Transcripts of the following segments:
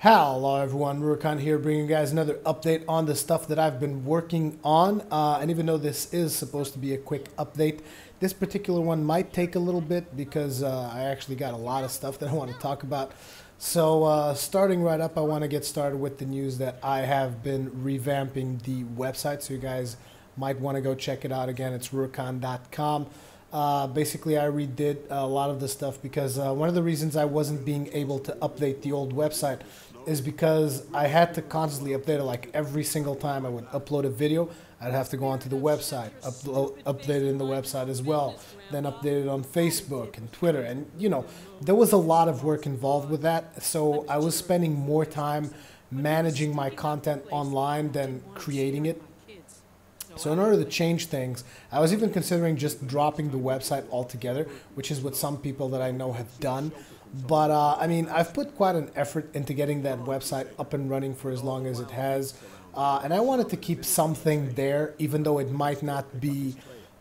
Hello everyone, Rurikhan here bringing you guys another update on the stuff that I've been working on. And even though this is supposed to be a quick update, this particular one might take a little bit because I actually got a lot of stuff that I want to talk about. So starting right up, I want to get started with the news that I have been revamping the website. So you guys might want to go check it out again. It's rurikhan.com. Basically, I redid a lot of the stuff because one of the reasons I wasn't being able to update the old website is because I had to constantly update it. Like every single time I would upload a video, I'd have to go onto the website, update it in the website as well, then update it on Facebook and Twitter. And, you know, there was a lot of work involved with that. So I was spending more time managing my content online than creating it. So in order to change things, I was even considering just dropping the website altogether, which is what some people that I know have done. But I mean, I've put quite an effort into getting that website up and running for as long as it has. And I wanted to keep something there, even though it might not be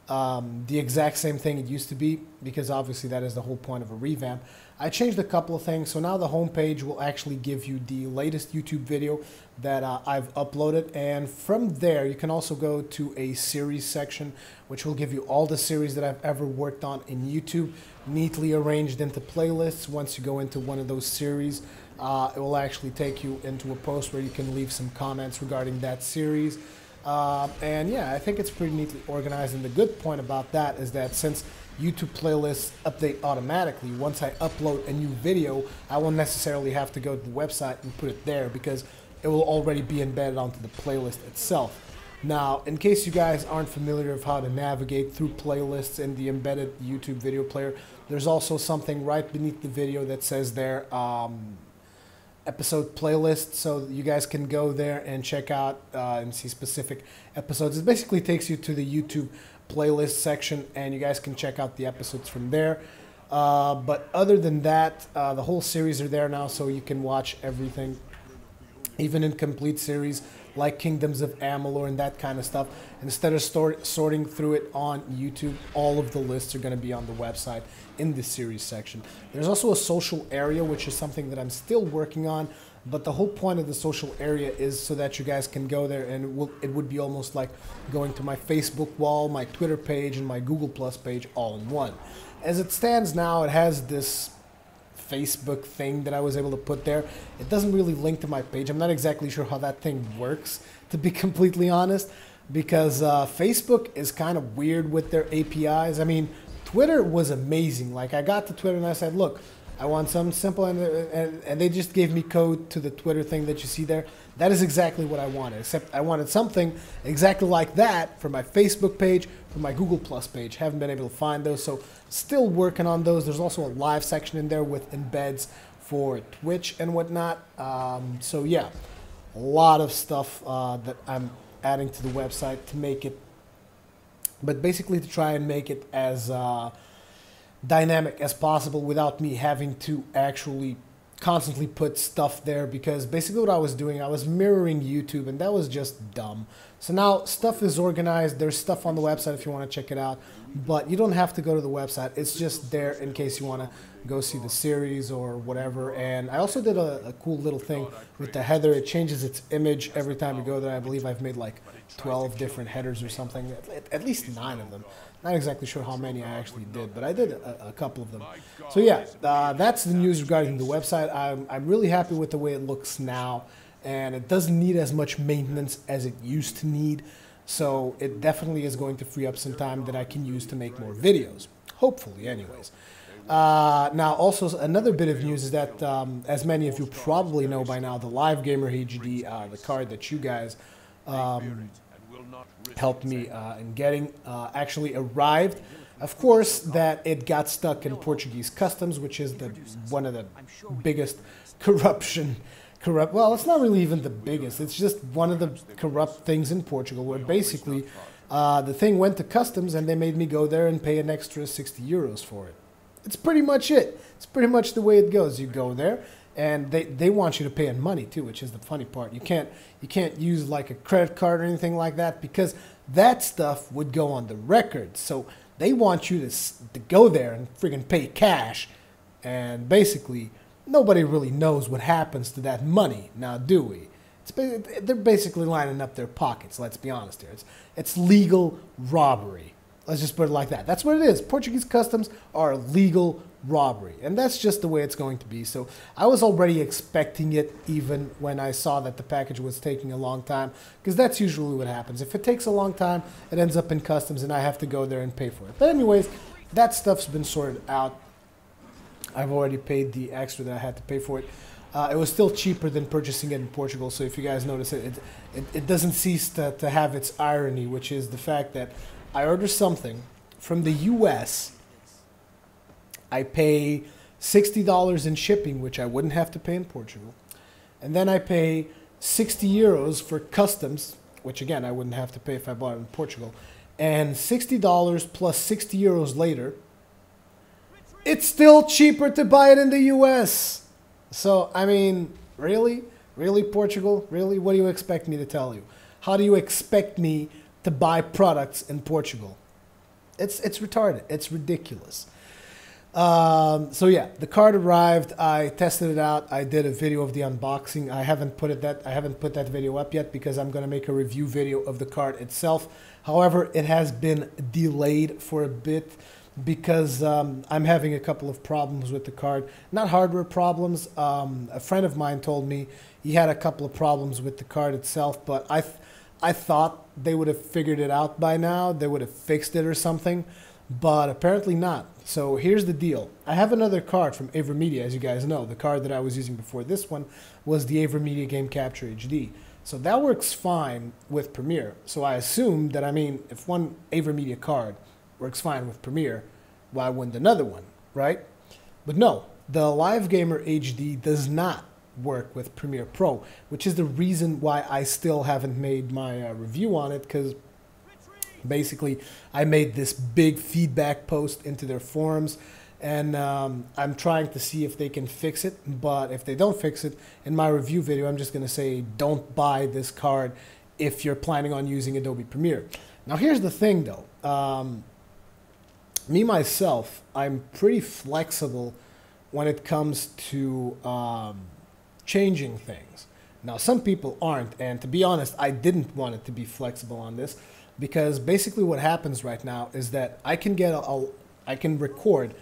the exact same thing it used to be, because obviously that is the whole point of a revamp. I changed a couple of things, so now the homepage will actually give you the latest YouTube video that I've uploaded, and from there you can also go to a series section, which will give you all the series that I've ever worked on in YouTube, neatly arranged into playlists. Once you go into one of those series, it will actually take you into a post where you can leave some comments regarding that series. And yeah, I think it's pretty neatly organized, and the good point about that is that since YouTube playlists update automatically, once I upload a new video, I won't necessarily have to go to the website and put it there because it will already be embedded onto the playlist itself. Now, in case you guys aren't familiar with how to navigate through playlists in the embedded YouTube video player, there's also something right beneath the video that says there, episode playlist, so you guys can go there and check out and see specific episodes. It basically takes you to the YouTube playlist section, and you guys can check out the episodes from there. But other than that, the whole series are there now, so you can watch everything, even incomplete series like Kingdoms of Amalur and that kind of stuff. Instead of sorting through it on YouTube, all of the lists are going to be on the website in the series section. There's also a social area, which is something that I'm still working on, but the whole point of the social area is so that you guys can go there, and it would be almost like going to my Facebook wall, my Twitter page, and my Google Plus page all in one. As it stands now, it has this Facebook thing that I was able to put there. It doesn't really link to my page. I'm not exactly sure how that thing works, to be completely honest, because Facebook is kind of weird with their APIs. I mean, Twitter was amazing. Like, I got to Twitter and I said, look, I want something simple, and they just gave me code to the Twitter thing that you see there. That is exactly what I wanted, except I wanted something exactly like that for my Facebook page, for my Google Plus page. Haven't been able to find those, so still working on those. There's also a live section in there with embeds for Twitch and whatnot. So yeah, a lot of stuff that I'm adding to the website to make it, but basically to try and make it as dynamic as possible without me having to actually constantly put stuff there, because basically what I was doing, I was mirroring YouTube, and that was just dumb. So now stuff is organized. There's stuff on the website if you want to check it out, but you don't have to go to the website. It's just there in case you want to go see the series or whatever. And I also did a cool little thing with the header. It changes its image every time you go there. I believe I've made like 12 different headers or something, at least 9 of them. Not exactly sure how many I actually did, but I did a couple of them. So yeah, that's the news regarding the website. I'm really happy with the way it looks now, and it doesn't need as much maintenance as it used to need. So it definitely is going to free up some time that I can use to make more videos, hopefully anyways. Now also another bit of news is that, as many of you probably know by now, the Live Gamer HD, the card that you guys helped me in getting, actually arrived. Of course, that it got stuck in Portuguese customs, which is one of the biggest well, it's not really even the biggest. It's just one of the corrupt things in Portugal, where basically the thing went to customs and they made me go there and pay an extra 60 euros for it. It's pretty much it. It's pretty much the way it goes. You go there, and they want you to pay in money too, which is the funny part. You can't use like a credit card or anything like that, because that stuff would go on the record. So they want you to go there and friggin' pay cash, and basically nobody really knows what happens to that money, now do we? They're basically lining up their pockets, let's be honest here. It's legal robbery. Let's just put it like that. That's what it is. Portuguese customs are legal robbery. And that's just the way it's going to be. So I was already expecting it even when I saw that the package was taking a long time. Because that's usually what happens. If it takes a long time, it ends up in customs and I have to go there and pay for it. But anyways, that stuff's been sorted out. I've already paid the extra that I had to pay for it. It was still cheaper than purchasing it in Portugal. So if you guys notice it doesn't cease to have its irony, which is the fact that I order something from the US, I pay $60 in shipping, which I wouldn't have to pay in Portugal. And then I pay 60 euros for customs, which again, I wouldn't have to pay if I bought it in Portugal. And $60 plus 60 euros later, it's still cheaper to buy it in the US. So, I mean, really? Really, Portugal? Really? What do you expect me to tell you? How do you expect me to buy products in Portugal? It's retarded. It's ridiculous. So yeah, the card arrived. I tested it out. I did a video of the unboxing. I haven't put that video up yet because I'm going to make a review video of the card itself. However, it has been delayed for a bit because I'm having a couple of problems with the card. Not hardware problems. A friend of mine told me he had a couple of problems with the card itself, but I thought they would have figured it out by now. They would have fixed it or something, but apparently not. So here's the deal. I have another card from AverMedia, as you guys know. The card that I was using before this one was the AverMedia Game Capture HD. So that works fine with Premiere. So I assumed that, I mean, if one AverMedia card works fine with Premiere, why wouldn't another one, right? But no, the Live Gamer HD does not work with Premiere Pro, which is the reason why I still haven't made my review on it, because basically I made this big feedback post into their forums, and I'm trying to see if they can fix it. But if they don't fix it, in my review video I'm just going to say don't buy this card if you're planning on using Adobe Premiere. Now here's the thing though, me myself, I'm pretty flexible when it comes to changing things. Now some people aren't, and to be honest, I didn't want it to be flexible on this, because basically what happens right now is that I can record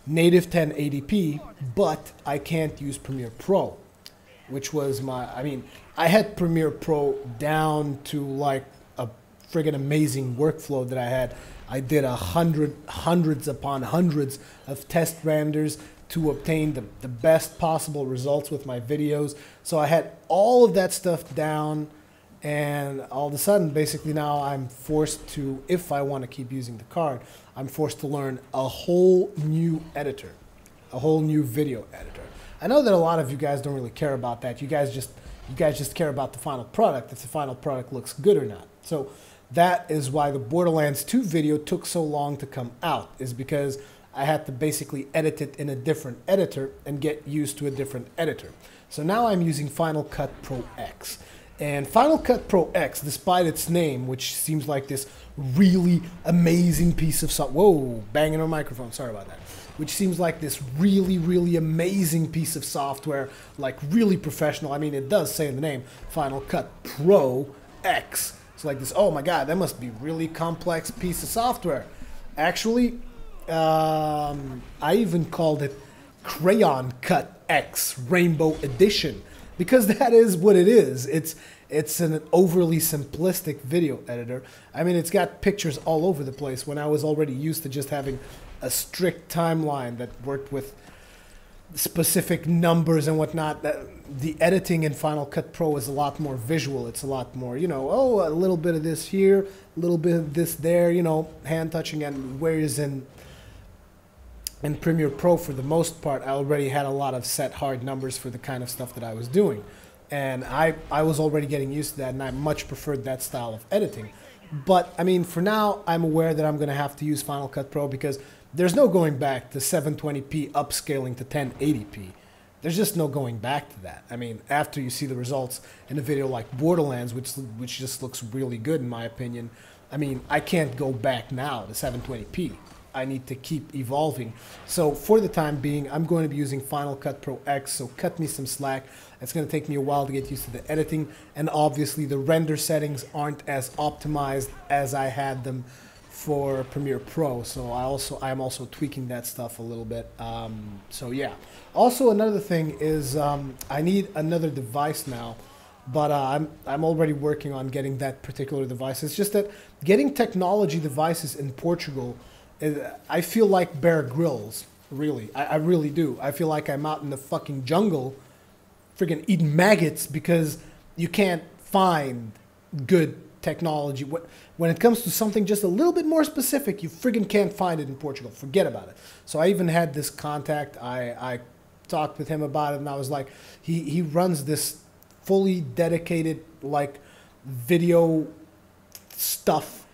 native 1080p, but I can't use Premiere Pro, which was I had Premiere Pro down to like a friggin' amazing workflow that I had. I did hundreds upon hundreds of test renders to obtain the best possible results with my videos. So I had all of that stuff down, and all of a sudden, basically now I'm forced to, if I want to keep using the card, I'm forced to learn a whole new editor, a whole new video editor. I know that a lot of you guys don't really care about that. You guys just care about the final product, if the final product looks good or not. So that is why the Borderlands 2 video took so long to come out, is because I had to basically edit it in a different editor and get used to a different editor. So now I'm using Final Cut Pro X. And Final Cut Pro X, despite its name, which seems like this really amazing piece of software, whoa, banging on microphone, sorry about that, which seems like this really amazing piece of software, like really professional. I mean, it does say in the name, Final Cut Pro X. It's like this, oh my God, that must be really complex piece of software. Actually, I even called it Crayon Cut X Rainbow Edition, because that is what it is. It's an overly simplistic video editor. I mean, it's got pictures all over the place when I was already used to just having a strict timeline that worked with specific numbers and whatnot. The editing in Final Cut Pro is a lot more visual. It's a lot more, you know, oh, a little bit of this here, a little bit of this there, you know, hand touching. And whereas in Premiere Pro, for the most part, I already had a lot of set hard numbers for the kind of stuff that I was doing. And I was already getting used to that, and I much preferred that style of editing. But, I mean, for now, I'm aware that I'm going to have to use Final Cut Pro, because there's no going back to 720p upscaling to 1080p. There's just no going back to that. I mean, after you see the results in a video like Borderlands, which just looks really good in my opinion, I mean, I can't go back now to 720p. I need to keep evolving. So for the time being, I'm going to be using Final Cut Pro X, so cut me some slack. It's going to take me a while to get used to the editing, and obviously the render settings aren't as optimized as I had them for Premiere Pro, so I'm also tweaking that stuff a little bit. So yeah. Also, another thing is I need another device now, but I'm already working on getting that particular device. It's just that getting technology devices in Portugal, I feel like Bear Grylls. Really, I really do. I feel like I'm out in the fucking jungle, freaking eating maggots, because you can't find good technology. When it comes to something just a little bit more specific, you friggin' can't find it in Portugal. Forget about it. So I even had this contact. I talked with him about it, and I was like, he runs this fully dedicated, like, video stuff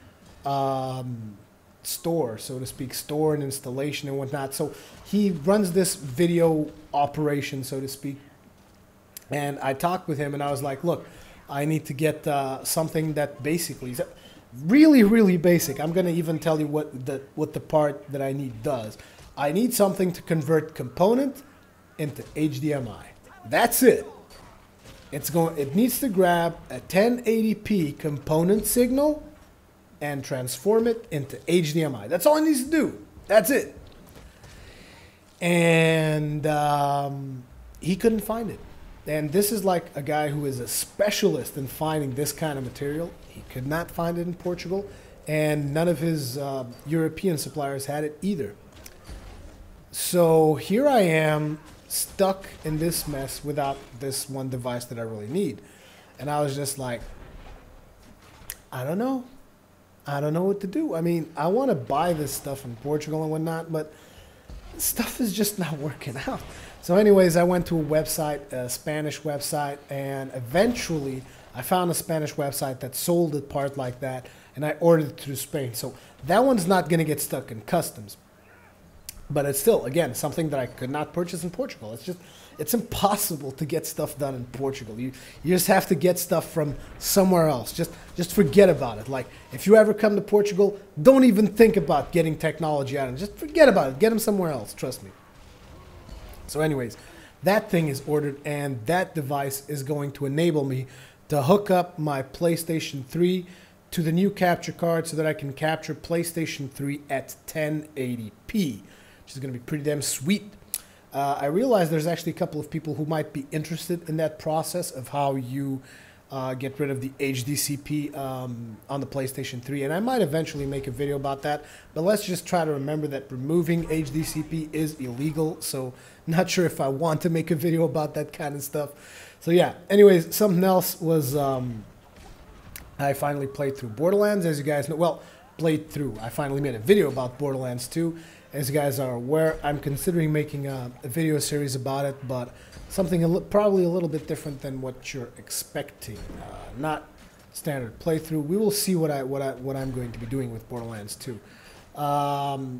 store, so to speak, store and installation and whatnot. So he runs this video operation, so to speak. And I talked with him, and I was like, look, I need to get something that basically is really, really basic. I'm going to even tell you what the part that I need does. I need something to convert component into HDMI. That's it. It needs to grab a 1080p component signal and transform it into HDMI. That's all it needs to do. That's it. And he couldn't find it. And this is like a guy who is a specialist in finding this kind of material. He could not find it in Portugal, and none of his European suppliers had it either. So here I am, stuck in this mess without this one device that I really need. And I was just like, I don't know. I don't know what to do. I mean, I want to buy this stuff in Portugal and whatnot, but stuff is just not working out. So anyways, I went to a website, a Spanish website, and eventually I found a Spanish website that sold a part like that, and I ordered it through Spain. So that one's not going to get stuck in customs. But it's still, again, something that I could not purchase in Portugal. It's impossible to get stuff done in Portugal. You just have to get stuff from somewhere else. Just forget about it. Like, if you ever come to Portugal, don't even think about getting technology out of it. Just forget about it. Get them somewhere else. Trust me. So anyways, that thing is ordered, and that device is going to enable me to hook up my PlayStation 3 to the new capture card so that I can capture PlayStation 3 at 1080p, which is going to be pretty damn sweet. I realize there's actually a couple of people who might be interested in that process of how you get rid of the HDCP on the PlayStation 3, and I might eventually make a video about that, but let's just try to remember that removing HDCP is illegal, so not sure if I want to make a video about that kind of stuff. So yeah, anyways, something else was I finally played through Borderlands, as you guys know. Well, played through. I finally made a video about Borderlands 2. As you guys are aware, I'm considering making a video series about it, but something probably a little bit different than what you're expecting. Not standard playthrough. We will see what I'm going to be doing with Borderlands 2.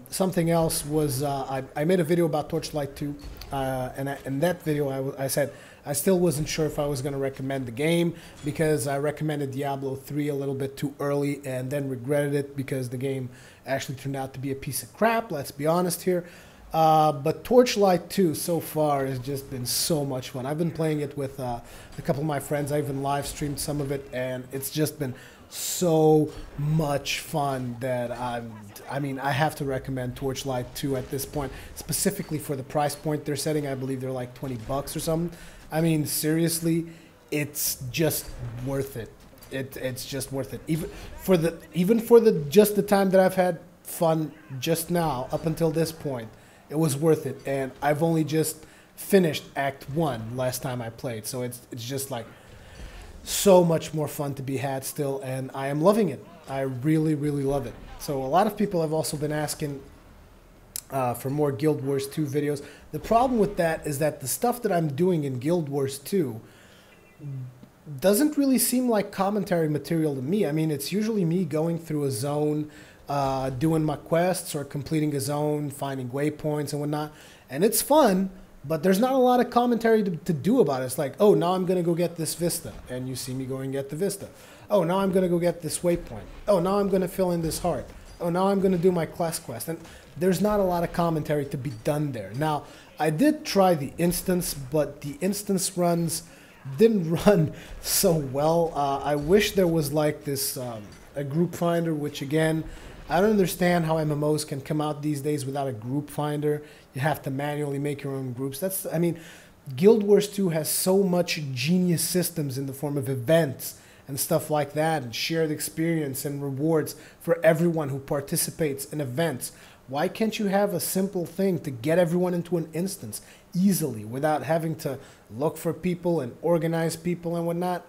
Something else was I made a video about Torchlight 2, and in that video I said I still wasn't sure if I was going to recommend the game because I recommended Diablo 3 a little bit too early and then regretted it because the game actually turned out to be a piece of crap, let's be honest here. But Torchlight 2 so far has just been so much fun. I've been playing it with a couple of my friends. I even live streamed some of it, and it's just been so much fun that I mean, I have to recommend Torchlight 2 at this point, specifically for the price point they're setting. I believe they're like 20 bucks or something. I mean, seriously, it's just worth it. It's just worth it. Even for the time that I've had fun just now up until this point, it was worth it. And I've only just finished Act 1 last time I played, so it's just like so much more fun to be had still, and I am loving it. I really, really love it. So a lot of people have also been asking for more Guild Wars 2 videos. The problem with that is that the stuff that I'm doing in Guild Wars 2 doesn't really seem like commentary material to me. I mean, it's usually me going through a zone, doing my quests or completing a zone, finding waypoints and whatnot, and it's fun, but there's not a lot of commentary to do about it. It's like, oh, now I'm going to go get this Vista, and you see me going get the Vista. Oh, now I'm going to go get this waypoint. Oh, now I'm going to fill in this heart. oh, now I'm going to do my class quest. And there's not a lot of commentary to be done there. Now, I did try the instance, but the instance runs didn't run so well. I wish there was like this, a group finder, which again, I don't understand how MMOs can come out these days without a group finder. You have to manually make your own groups. That's, I mean, Guild Wars 2 has so much genius systems in the form of events and stuff like that, and shared experience and rewards for everyone who participates in events. Why can't you have a simple thing to get everyone into an instance easily without having to look for people and organize people and whatnot?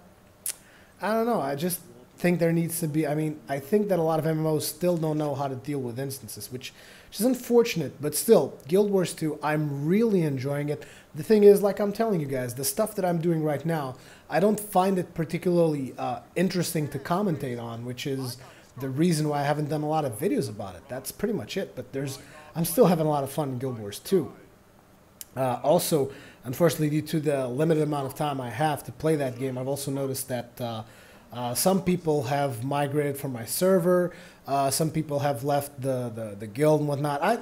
I don't know. I just think there needs to be, I mean, I think that a lot of MMOs still don't know how to deal with instances, which is unfortunate, but still, Guild Wars 2, I'm really enjoying it. The thing is, like I'm telling you guys, the stuff that I'm doing right now, I don't find it particularly interesting to commentate on, which is the reason why I haven't done a lot of videos about it. That's pretty much it, but I'm still having a lot of fun in Guild Wars 2. Also, unfortunately, due to the limited amount of time I have to play that game, I've also noticed that some people have migrated from my server. Some people have left the guild and whatnot.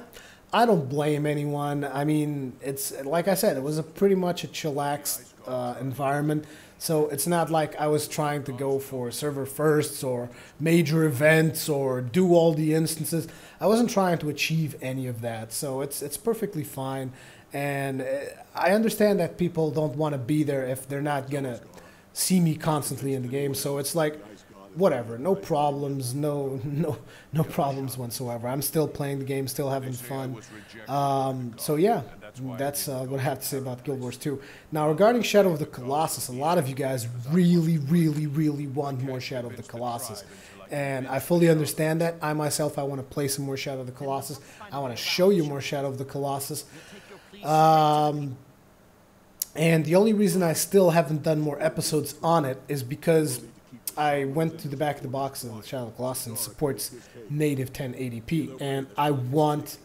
I don't blame anyone. I mean, it's like I said, it was pretty much a chillax environment. So it's not like I was trying to go for server firsts or major events or do all the instances. I wasn't trying to achieve any of that. So it's perfectly fine. And I understand that people don't want to be there if they're not going to see me constantly in the game. So it's like, whatever, no problems, no problems whatsoever. I'm still playing the game, still having fun. So yeah, that's what I have to say about Guild Wars 2. Now regarding Shadow of the Colossus, a lot of you guys really want more Shadow of the Colossus. And I fully understand that. I myself, I want to play some more Shadow of the Colossus. I want to show you more Shadow of the Colossus. And the only reason I still haven't done more episodes on it is because I went to the back of the box of Shadow of the Colossus and supports native 1080p, and I want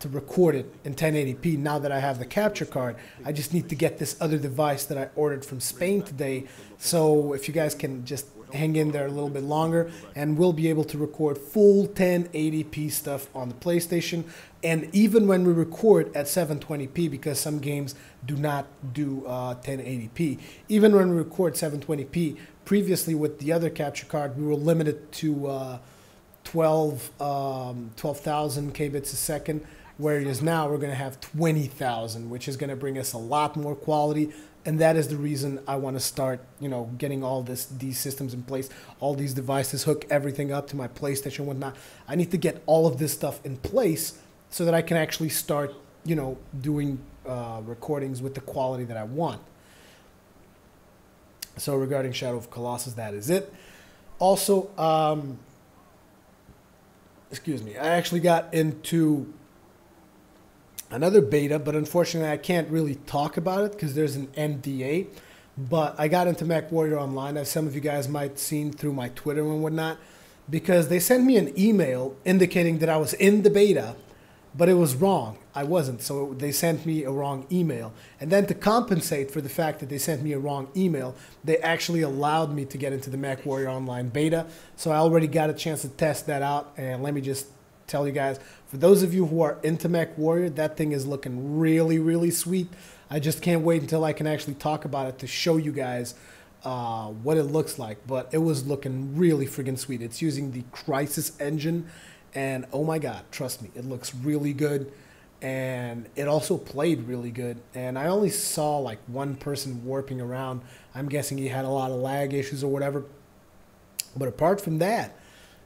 to record it in 1080p now that I have the capture card. I just need to get this other device that I ordered from Spain today, so if you guys can just hang in there a little bit longer, and we'll be able to record full 1080p stuff on the PlayStation, and even when we record at 720p, because some games do not do 1080p, even when we record 720p, previously with the other capture card, we were limited to 12,000 kbits a second, whereas now we're going to have 20,000, which is going to bring us a lot more quality. And that is the reason I want to start, you know, getting all these systems in place, all these devices, hook everything up to my PlayStation and whatnot. I need to get all of this stuff in place so that I can actually start, you know, doing recordings with the quality that I want. So regarding Shadow of Colossus, that is it. Also, excuse me, I actually got into another beta, but unfortunately I can't really talk about it because there's an NDA. But I got into MechWarrior Online, as some of you guys might have seen through my Twitter and whatnot, because they sent me an email indicating that I was in the beta, but it was wrong. I wasn't, so they sent me a wrong email. And then to compensate for the fact that they sent me a wrong email, they actually allowed me to get into the MechWarrior Online beta. So I already got a chance to test that out, and let me just tell you guys, for those of you who are into MechWarrior, that thing is looking really sweet. I just can't wait until I can actually talk about it to show you guys what it looks like. But it was looking really friggin' sweet. It's using the Crisis engine, and oh my god, trust me, it looks really good, and it also played really good. And I only saw like one person warping around. I'm guessing he had a lot of lag issues or whatever. But apart from that,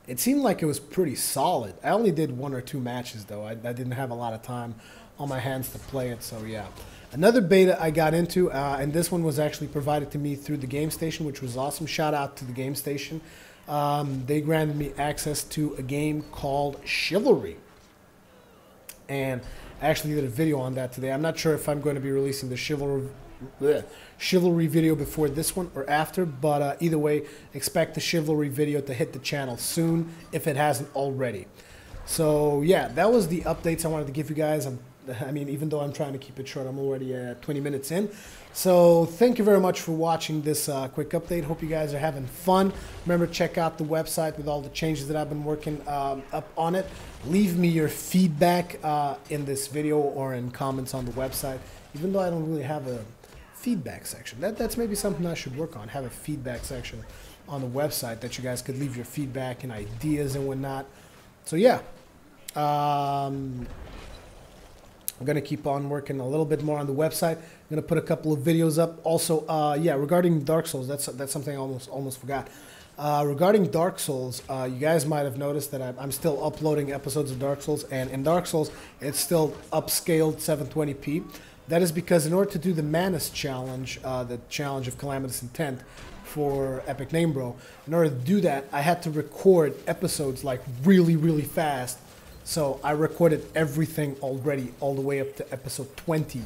it seemed like it was pretty solid. I only did 1 or 2 matches, though. I didn't have a lot of time on my hands to play it, so yeah. Another beta I got into, and this one was actually provided to me through the Game Station, which was awesome. Shout out to the Game Station. They granted me access to a game called Chivalry. And I actually did a video on that today. I'm not sure if I'm going to be releasing the Chivalry video before this one or after, but either way, expect the Chivalry video to hit the channel soon if it hasn't already. So yeah, that was the updates I wanted to give you guys. I mean, even though I'm trying to keep it short, I'm already 20 minutes in. So thank you very much for watching this quick update. Hope you guys are having fun. Remember, check out the website with all the changes that I've been working up on it. Leave me your feedback in this video or in comments on the website, even though I don't really have a feedback section. That's maybe something I should work on, have a feedback section on the website that you guys could leave your feedback and ideas and whatnot. So yeah, I'm going to keep on working a little bit more on the website. I'm going to put a couple of videos up. Also, yeah, regarding Dark Souls, that's something I almost forgot. Regarding Dark Souls, you guys might have noticed that I'm still uploading episodes of Dark Souls, and in Dark Souls, it's still upscaled 720p. That is because in order to do the Manus challenge, the challenge of Calamitous Intent for Epic Name Bro, in order to do that, I had to record episodes like really, really fast. So I recorded everything already all the way up to episode 20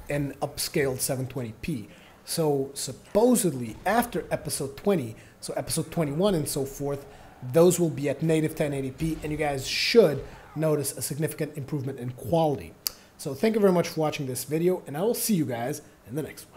in upscaled 720p. So supposedly after episode 20, so episode 21 and so forth, those will be at native 1080p, and you guys should notice a significant improvement in quality. So thank you very much for watching this video, and I will see you guys in the next one.